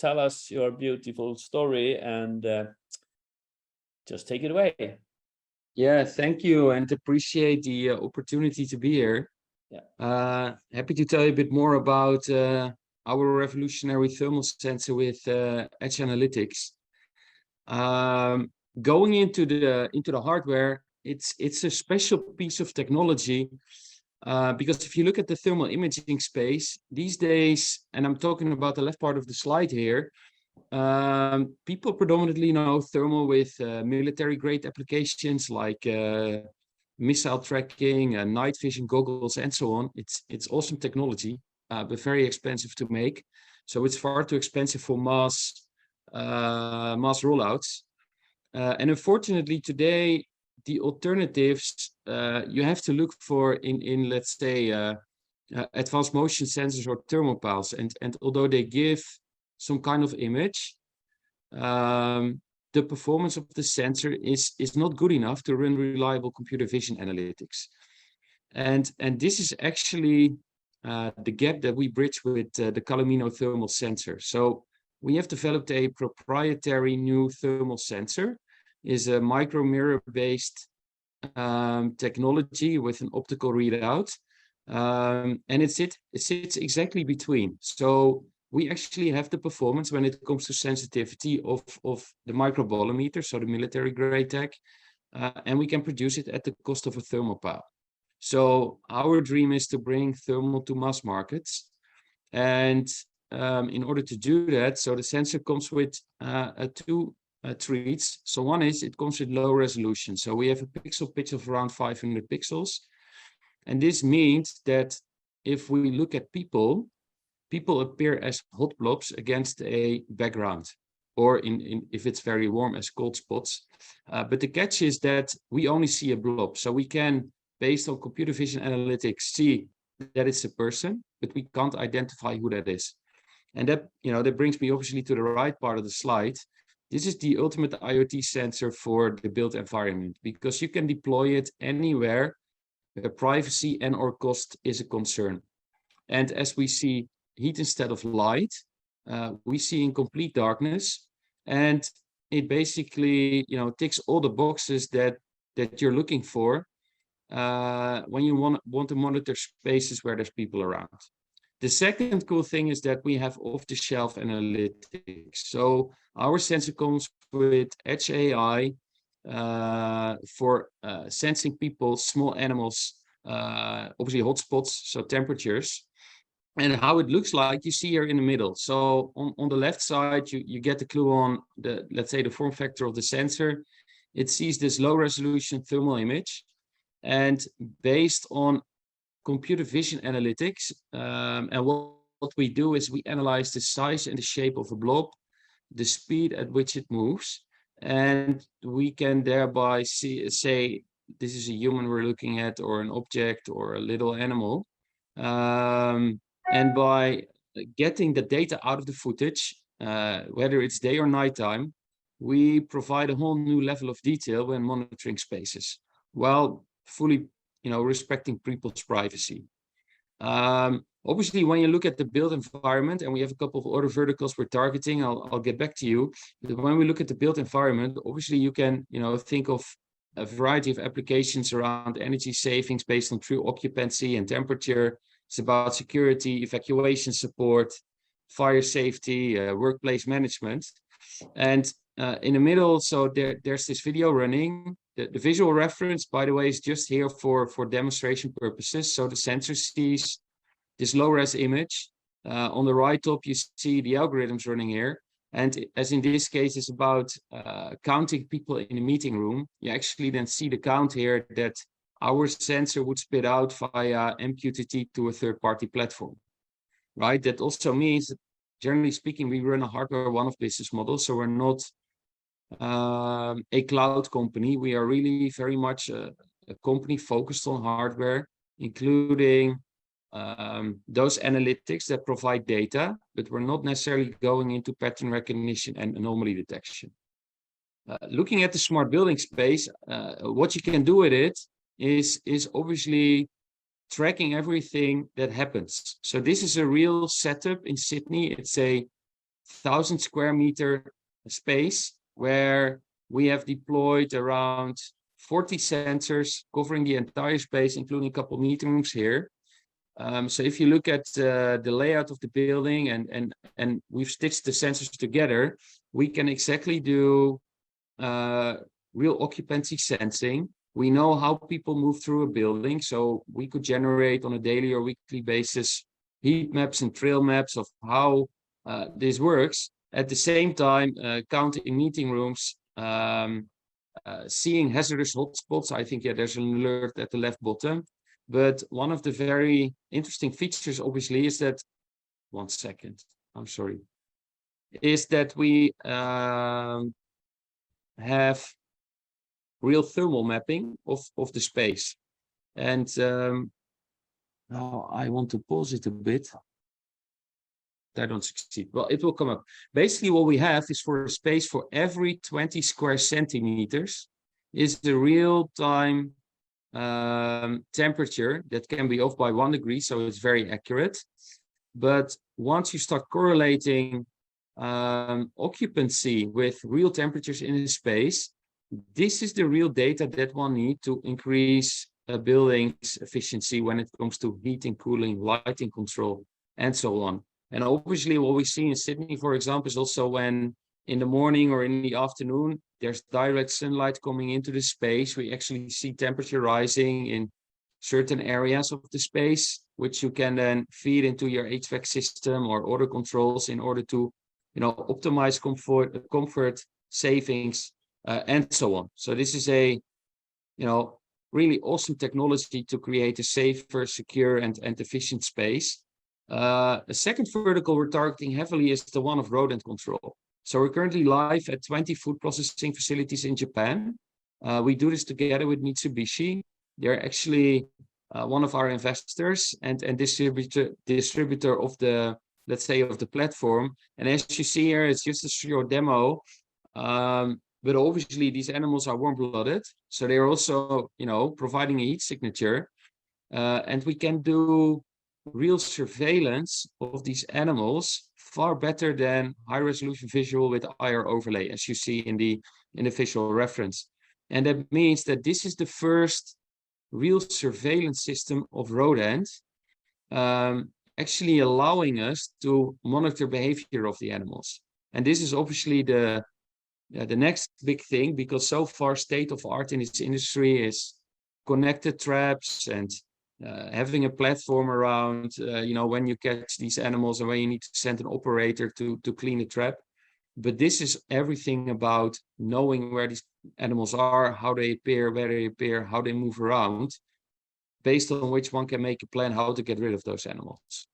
tell us your beautiful story and just take it away. Yeah, thank you, and appreciate the opportunity to be here. Yeah. Happy to tell you a bit more about our revolutionary thermal sensor with Edge Analytics. Going into the hardware, it's a special piece of technology because if you look at the thermal imaging space these days, and I'm talking about the left part of the slide here, people predominantly know thermal with military grade applications like missile tracking, night vision goggles, and so on. It's awesome technology, but very expensive to make. So it's far too expensive for mass rollouts. And unfortunately today, the alternatives you have to look for in let's say advanced motion sensors or thermopiles, and although they give some kind of image, the performance of the sensor is not good enough to run reliable computer vision analytics. And this is actually the gap that we bridge with the Calumino thermal sensor. So we have developed a proprietary new thermal sensor. Is a micro mirror based technology with an optical readout, and it sits exactly between. So we actually have the performance when it comes to sensitivity of the microbolometer, so the military grade tech, and we can produce it at the cost of a thermopile. So our dream is to bring thermal to mass markets, and in order to do that, so the sensor comes with two treats. So one is it comes with low resolution. So we have a pixel pitch of around 500 pixels. And this means that if we look at people appear as hot blobs against a background, or if it's very warm, as cold spots. But the catch is that we only see a blob. So we can, based on computer vision analytics, see that it's a person, but we can't identify who that is. And that, that brings me obviously to the right part of the slide. This is the ultimate IoT sensor for the built environment, because you can deploy it anywhere where privacy and or cost is a concern. And as we see heat instead of light, we see in complete darkness, and it basically, ticks all the boxes that you're looking for when you want to monitor spaces where there's people around. The second cool thing is that we have off-the-shelf analytics. So our sensor comes with Edge AI for sensing people, small animals, obviously hotspots, so temperatures, and how it looks like you see here in the middle. So on the left side, you get the clue on the, let's say, the form factor of the sensor. It sees this low resolution thermal image, and based on computer vision analytics, and what we do is we analyze the size and the shape of a blob, the speed at which it moves, and we can thereby say this is a human we're looking at, or an object, or a little animal. And by getting the data out of the footage, whether it's day or nighttime, we provide a whole new level of detail when monitoring spaces, while fully, respecting people's privacy. Obviously, when you look at the built environment, and we have a couple of other verticals we're targeting, I'll get back to you. But when we look at the built environment, obviously you can, think of a variety of applications around energy savings based on true occupancy and temperature. It's about security, evacuation support, fire safety, workplace management. And in the middle, so there's this video running. The visual reference, by the way, is just here for demonstration purposes. So the sensor sees this low-res image. On the right top, you see the algorithms running here. And as in this case, it's about counting people in a meeting room. You actually then see the count here that our sensor would spit out via MQTT to a third-party platform, right? That also means that, generally speaking, we run a hardware one-off business model. So we're not a cloud company. We are really very much a company focused on hardware, including those analytics that provide data, but we're not necessarily going into pattern recognition and anomaly detection. Looking at the smart building space, what you can do with it is obviously tracking everything that happens. So this is a real setup in Sydney. It's a 1,000 square meter space where we have deployed around 40 sensors covering the entire space, including a couple meeting rooms here. So if you look at the layout of the building and we've stitched the sensors together, we can exactly do real occupancy sensing. We know how people move through a building, so we could generate on a daily or weekly basis heat maps and trail maps of how this works. At the same time, counting meeting rooms, seeing hazardous hotspots. I think, yeah, there's an alert at the left bottom. But one of the very interesting features, obviously, is that, one second, I'm sorry, is that we have real thermal mapping of the space. And now I want to pause it a bit. I don't succeed. Well, it will come up. Basically, what we have is for a space for every 20 square centimeters is the real-time temperature that can be off by 1 degree, so it's very accurate. But once you start correlating occupancy with real temperatures in a space, this is the real data that one need to increase a building's efficiency when it comes to heating, cooling, lighting control, and so on. And obviously what we see in Sydney, for example, is also when in the morning or in the afternoon, there's direct sunlight coming into the space. We actually see temperature rising in certain areas of the space, which you can then feed into your HVAC system or other controls in order to, optimize comfort savings, and so on. So this is a, really awesome technology to create a safer, secure, and efficient space. The second vertical we're targeting heavily is the one of rodent control. So we're currently live at 20 food processing facilities in Japan. We do this together with Mitsubishi. They're actually one of our investors and distributor of the, let's say, of the platform. And as you see here, it's just a short demo. But obviously these animals are warm-blooded, so they're also, providing a heat signature. And we can do real surveillance of these animals far better than high-resolution visual with IR overlay, as you see in the visual reference. And that means that this is the first real surveillance system of rodents, actually allowing us to monitor behavior of the animals. And this is obviously the next big thing, because so far state of art in this industry is connected traps and having a platform around, when you catch these animals and when you need to send an operator to clean the trap. But this is everything about knowing where these animals are, how they appear, where they appear, how they move around, based on which one can make a plan how to get rid of those animals.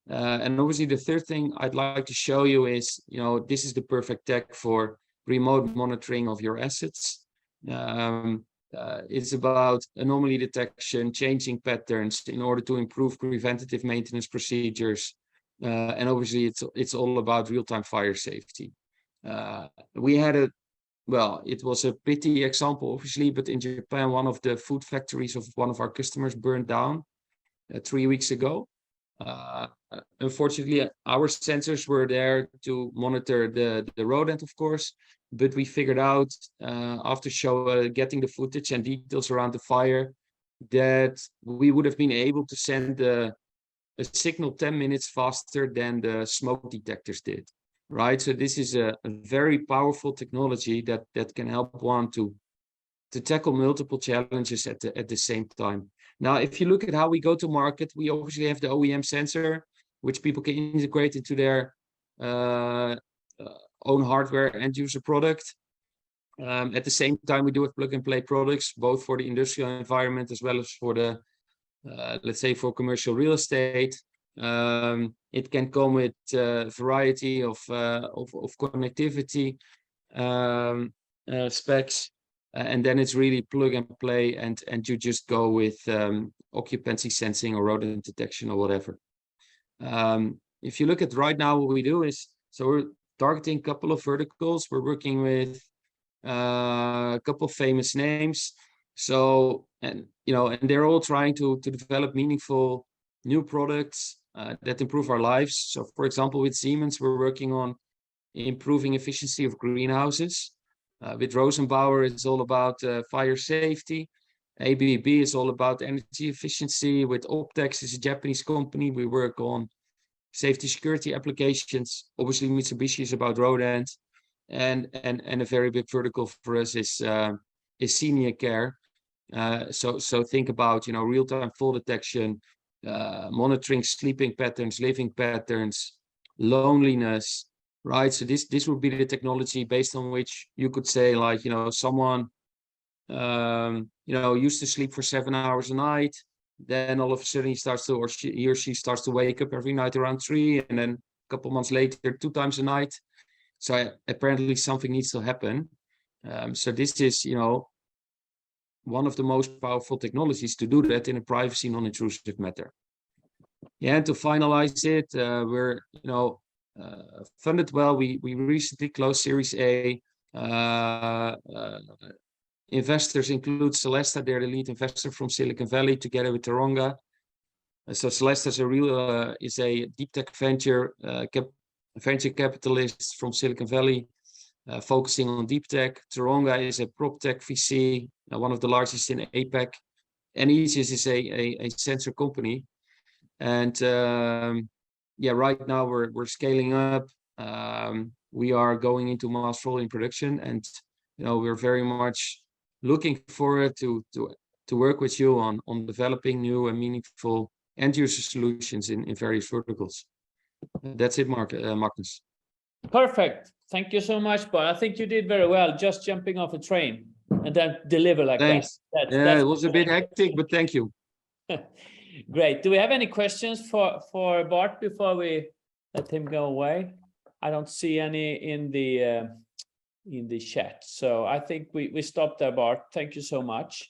And obviously the third thing I'd like to show you is, this is the perfect tech for remote monitoring of your assets. It's about anomaly detection, changing patterns in order to improve preventative maintenance procedures. And obviously it's all about real-time fire safety. We had it was a pity example, obviously, but in Japan, one of the food factories of one of our customers burned down 3 weeks ago. Unfortunately, our sensors were there to monitor the rodent, of course, but we figured out after getting the footage and details around the fire that we would have been able to send a signal 10 minutes faster than the smoke detectors did, right? So this is a very powerful technology that can help one to tackle multiple challenges at the same time. Now, if you look at how we go to market, we obviously have the OEM sensor, which people can integrate into their own hardware and user product. At the same time, we do have plug-and-play products, both for the industrial environment as well as for the, let's say, for commercial real estate. It can come with a variety of connectivity specs. And then it's really plug and play, and you just go with occupancy sensing or rodent detection or whatever. If you look at right now, what we do is, so we're targeting a couple of verticals. We're working with a couple of famous names. So, and they're all trying to develop meaningful new products that improve our lives. So, for example, with Siemens, we're working on improving efficiency of greenhouses. With Rosenbauer, it's all about fire safety. ABB is all about energy efficiency. With Optex, is a Japanese company. We work on safety security applications. Obviously, Mitsubishi is about rodent, and a very big vertical for us is senior care. So think about, you know, real-time fall detection, monitoring sleeping patterns, living patterns, loneliness, right? So this would be the technology based on which you could say, like, you know, someone you know, used to sleep for 7 hours a night, then all of a sudden he starts to, or he or she starts to wake up every night around 3, and then a couple months later 2 times a night. So apparently something needs to happen. So this is, you know, one of the most powerful technologies to do that in a privacy non-intrusive manner. Yeah, and to finalize it, we're, you know, funded well. We recently closed Series A. Investors include Celesta, they're the lead investor from Silicon Valley, together with Taronga. So Celesta is a deep tech venture capitalist from Silicon Valley, focusing on deep tech. Taronga is a prop tech VC, one of the largest in APAC. And Aegis is a sensor company. And yeah, right now we're scaling up. We are going into mass volume production, and you know, we're very much looking forward to work with you on developing new and meaningful end user solutions in various verticals. That's it, Magnus. Perfect. Thank you so much, but I think you did very well, just jumping off a train and then deliver like Thanks. that. Yeah, it was a bit hectic, but thank you. Great. Do we have any questions for Bart before we let him go away? I don't see any in the chat, so I think we stop there, Bart. Thank you so much.